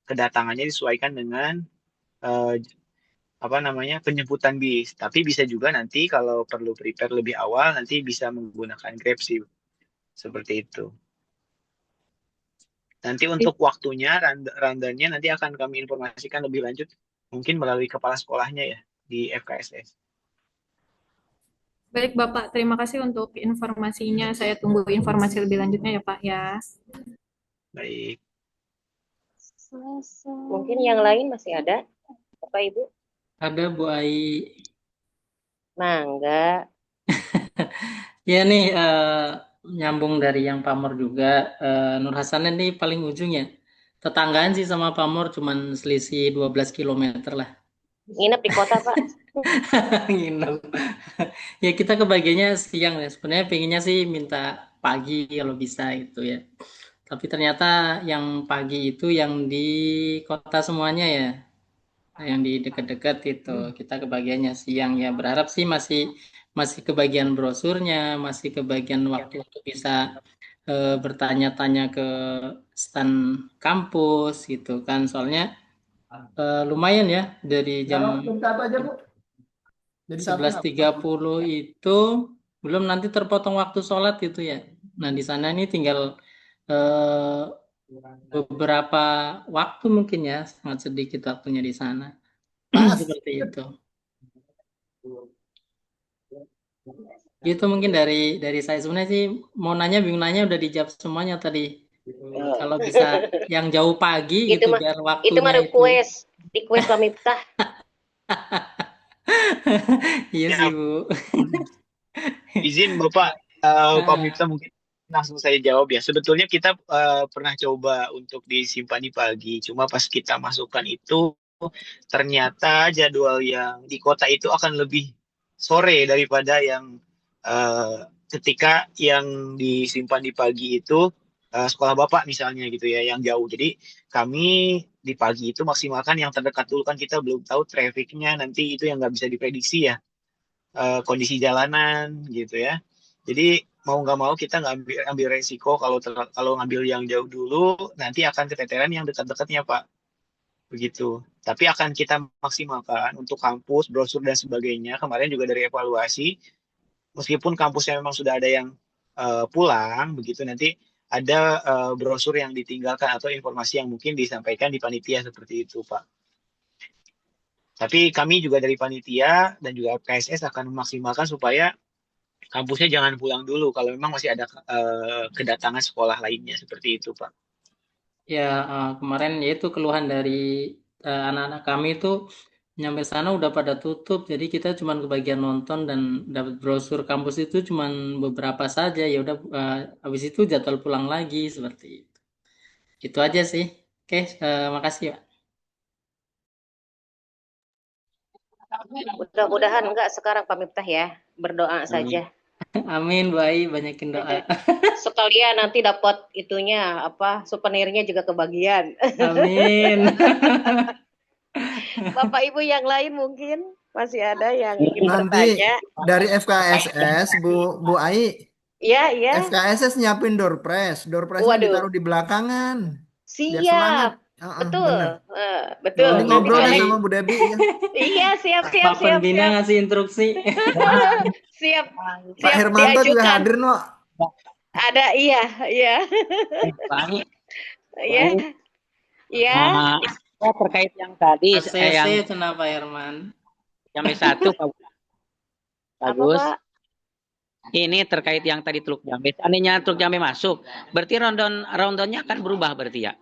kedatangannya disesuaikan dengan penjemputan bis. Tapi bisa juga nanti kalau perlu prepare lebih awal nanti bisa menggunakan Grab sih. Seperti itu. Nanti untuk waktunya rundown-nya nanti akan kami informasikan lebih lanjut mungkin melalui kepala sekolahnya ya di FKSS. Baik Bapak, terima kasih untuk informasinya. Saya tunggu informasi lebih lanjutnya ya Pak ya. Baik. Mungkin yang lain masih ada, Bapak Ibu? Ada Bu Ai. Mangga. Ya nih nyambung dari yang Pamor juga. Nur Hasanah nih paling ujungnya. Tetanggaan sih sama Pamor cuman selisih 12 km lah. Nginep di kota Pak? Nginep. Ya kita kebagiannya siang ya. Sebenarnya pengennya sih minta pagi kalau bisa itu ya. Tapi ternyata yang pagi itu yang di kota semuanya ya. Yang di dekat-dekat itu kita kebagiannya siang ya. Berharap sih masih kebagian brosurnya, masih kebagian waktu untuk bisa bertanya-tanya ke stand kampus gitu kan. Soalnya lumayan ya dari jam 11.30 itu belum nanti terpotong waktu sholat gitu ya. Nah di sana ini tinggal beberapa waktu mungkin ya, sangat sedikit waktunya di sana. Seperti itu. Itu mungkin dari saya sebenarnya sih mau bingung nanya udah dijawab semuanya tadi. Kalau bisa yang jauh pagi gitu biar waktunya itu mah request Pak Miftah. Iya sih Bu. Izin Bapak, Pak Miftah mungkin langsung saya jawab ya. Sebetulnya kita pernah coba untuk disimpan di pagi, cuma pas kita masukkan itu ternyata jadwal yang di kota itu akan lebih sore daripada yang ketika yang disimpan di pagi itu sekolah Bapak misalnya gitu ya, yang jauh. Jadi kami di pagi itu maksimalkan yang terdekat dulu, kan kita belum tahu trafficnya nanti, itu yang nggak bisa diprediksi ya, kondisi jalanan gitu ya. Jadi mau nggak mau kita nggak ambil resiko kalau ngambil yang jauh dulu nanti akan keteteran yang dekat-dekatnya Pak. Begitu. Tapi akan kita maksimalkan untuk kampus, brosur dan sebagainya. Kemarin juga dari evaluasi, meskipun kampusnya memang sudah ada yang pulang, begitu nanti ada brosur yang ditinggalkan atau informasi yang mungkin disampaikan di panitia seperti itu Pak. Tapi kami juga dari panitia dan juga KSS akan memaksimalkan supaya kampusnya jangan pulang dulu kalau memang masih ada kedatangan sekolah lainnya seperti itu Pak. Ya, kemarin yaitu keluhan dari anak-anak kami itu nyampe sana udah pada tutup, jadi kita cuman kebagian nonton dan dapat brosur kampus itu cuman beberapa saja. Ya udah, habis itu jadwal pulang lagi seperti itu. Itu aja sih. Oke, makasih ya. Mudah-mudahan enggak sekarang Pak Miftah ya. Berdoa saja. Amin, baik, banyakin doa. Sekalian nanti dapat itunya apa souvenirnya juga kebagian. Amin. Bapak Ibu yang lain mungkin masih ada yang ingin Nanti bertanya. dari FKSS, Bu Ai, Iya, iya. FKSS nyiapin door prize. Door prize-nya Waduh. ditaruh di belakangan. Biar Siap. semangat. Betul. Bener. Betul. Nanti Nanti ngobrol deh saya sama Bu Debi ya. Iya, siap. Pak Pembina ngasih instruksi. Siap. Pak Hermanto juga diajukan. hadir, no. Ada, iya. Baik. Iya. Iya. Terkait yang tadi ACC kenapa Herman? Yang satu bagus. Apa, Pak? Ini terkait yang tadi truk jambe. Seandainya truk jambe masuk, berarti rondonnya akan berubah berarti ya?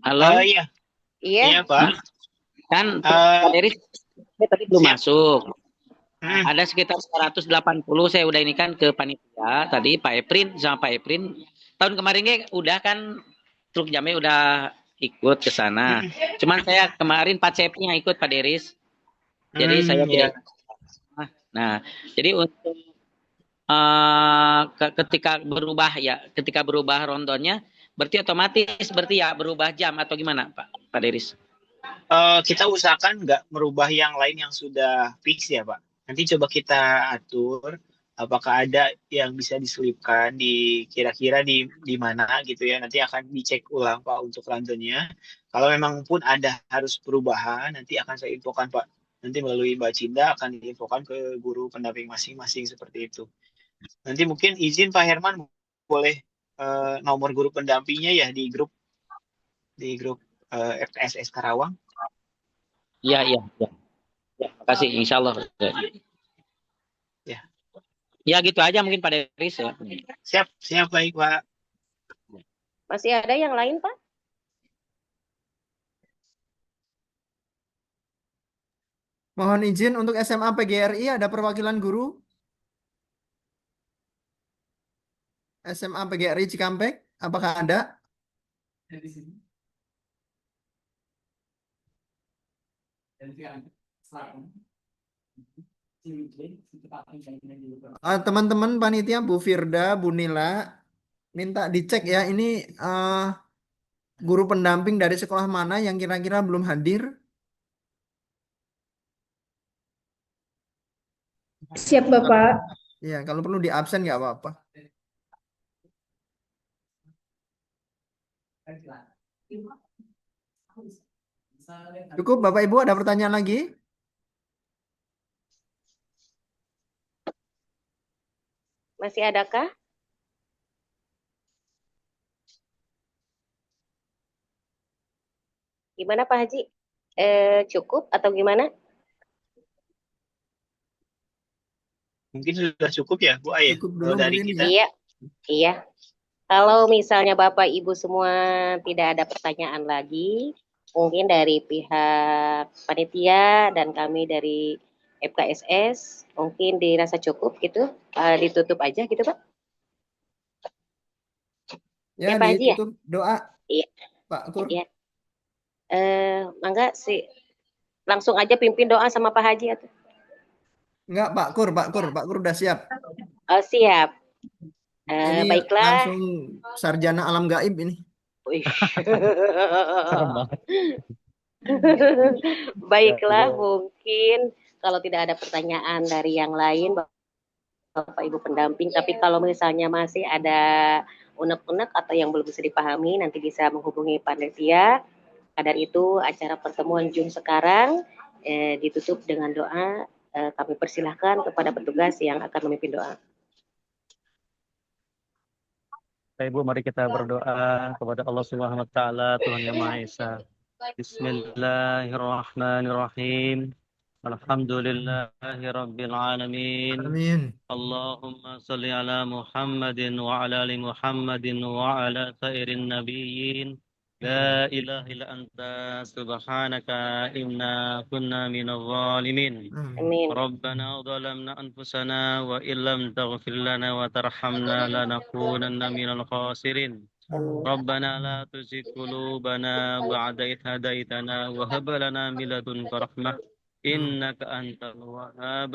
Halo? Iya. Iya, Pak. Kan Pak Deris tadi belum masuk. Ada sekitar 180 saya udah ini kan ke panitia tadi Pak Eprin sama Pak Eprin. Tahun kemarin udah kan truk jambe udah ikut ke sana. Cuman saya kemarin Pak Cepnya ikut Pak Deris. Jadi saya tidak. Nah, jadi untuk ketika berubah rondonya, berarti otomatis berarti ya berubah jam atau gimana Pak Deris? Kita usahakan nggak merubah yang lain yang sudah fix ya Pak. Nanti coba kita atur apakah ada yang bisa diselipkan di kira-kira di mana gitu ya. Nanti akan dicek ulang Pak untuk randonnya. Kalau memang pun ada harus perubahan, nanti akan saya infokan Pak. Nanti melalui Mbak Cinda akan diinfokan ke guru pendamping masing-masing seperti itu. Nanti mungkin izin Pak Herman boleh nomor guru pendampingnya ya di grup FKSS Karawang. Iya. Ya, makasih. Insya Allah. Ya. Ya gitu aja mungkin Pak Deris ya. Siap baik Pak. Masih ada yang lain Pak? Mohon izin untuk SMA PGRI ada perwakilan guru? SMA PGRI Cikampek, apakah ada? Teman-teman panitia Bu Firda, Bu Nila, minta dicek ya ini guru pendamping dari sekolah mana yang kira-kira belum hadir? Siap, Bapak. Ya, kalau perlu di absen nggak apa-apa. Cukup, Bapak Ibu, ada pertanyaan lagi? Masih adakah? Gimana Pak Haji? Cukup atau gimana? Mungkin sudah cukup ya Bu Ai. Cukup dulu dari mungkin kita. ya. Iya. Kalau misalnya Bapak Ibu semua tidak ada pertanyaan lagi, mungkin dari pihak panitia dan kami dari FKSS mungkin dirasa cukup gitu, ditutup aja gitu Pak. Ya, Pak Haji ya? ditutup doa. Iya. Pak Kur. Iya. Mangga sih langsung aja pimpin doa sama Pak Haji atau? Enggak, Pak Kur udah siap. Oh, siap. Ini Baiklah. langsung sarjana alam gaib ini. Baiklah, mungkin kalau tidak ada pertanyaan dari yang lain, Bapak Ibu pendamping, tapi kalau misalnya masih ada unek-unek atau yang belum bisa dipahami, nanti bisa menghubungi panitia. Kadar itu acara pertemuan Zoom sekarang ditutup dengan doa. Kami persilahkan kepada petugas yang akan memimpin doa. Ibu, mari kita berdoa kepada Allah Subhanahu wa taala, Tuhan Yang Maha Esa. Bismillahirrahmanirrahim. الحمد لله رب العالمين Amin. اللهم صل على محمد وعلى آل محمد وعلى سائر النبيين لا إله إلا أنت سبحانك إنا كنا من الظالمين Amin. Amin. ربنا ظلمنا أنفسنا وإن لم تغفر لنا وترحمنا لنكونن من الخاسرين Amin. ربنا لا تزغ قلوبنا بعد إذ هديتنا وهب لنا من لدنك رحمة إنك أنت الوهاب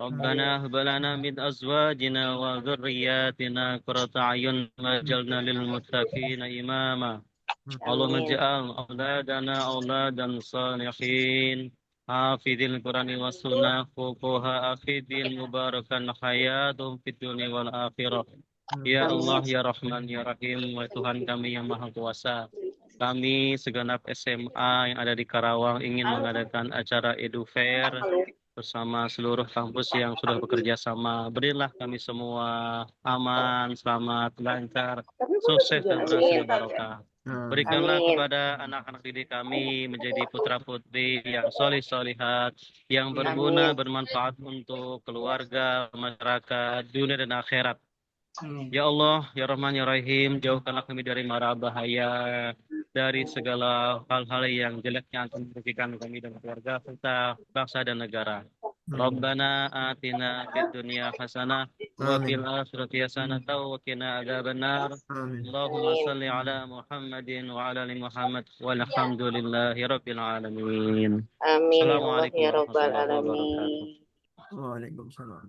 ربنا هب لنا من أزواجنا وذرياتنا قرة أعين واجعلنا للمتقين إماما اللهم Amin. اجعل أولادنا أولادا صالحين حافظ القرآن والسنة فقهاء في الدين مباركا حياتهم في الدنيا والآخرة Ya Allah, Amin. Ya Rahman, Ya Rahim, wahai Tuhan kami yang Maha Kuasa. Kami segenap SMA yang ada di Karawang ingin mengadakan acara Edu Fair bersama seluruh kampus yang sudah bekerja sama. Berilah kami semua aman, selamat, lancar, sukses dan berhasil Amin. barokah. Amin. Berikanlah Amin. kepada anak-anak didik kami menjadi putra-putri yang solih-solihat, yang berguna, Amin. bermanfaat untuk keluarga, masyarakat, dunia dan akhirat. Ya Allah, Ya Rahman, Ya Rahim, jauhkanlah kami dari mara bahaya, dari segala hal-hal yang jelek yang akan merugikan kami dan keluarga, serta bangsa dan negara. Rabbana atina fid dunya hasanah wa fil Amin. akhirati hasanah wa qina adzabannar. Amin. Allahumma salli ala Muhammadin wa ala ali Muhammad walhamdulillahi rabbil alamin. Amin ya Allah Assalamualaikum ya Rabbal warahmatullahi wabarakatuh. Alamin. Waalaikumsalam.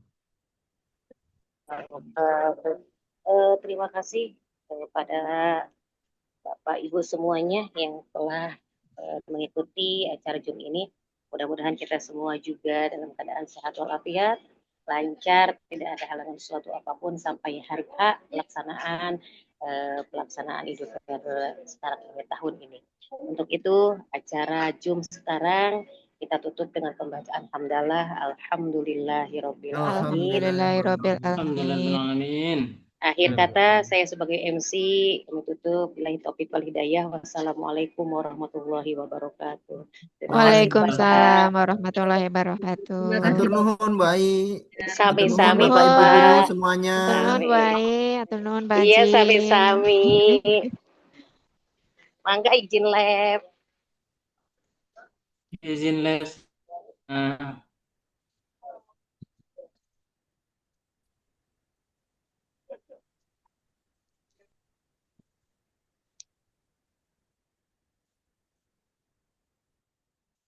Terima kasih kepada Bapak Ibu semuanya yang telah mengikuti acara Zoom ini. Mudah-mudahan kita semua juga dalam keadaan sehat walafiat, lancar, tidak ada halangan suatu apapun sampai hari H pelaksanaan Idul Fitri sekarang ini tahun ini. Untuk itu acara Zoom sekarang kita tutup dengan pembacaan hamdalah alhamdulillahirabbil alamin. Alhamdulillahirabbil Alhamdulillahirrahmanirrahim. Akhir kata saya sebagai MC kami tutup billahi taufiq wal hidayah. Wassalamualaikum warahmatullahi wabarakatuh. Waalaikumsalam warahmatullahi wabarakatuh. Atur nuhun baik. Sami-sami Bapak Ibu guru Bapak. semuanya. Atur nuhun baik, atur nuhun Pak Iya Haji. sami-sami. Mangga izin lab. Izin les.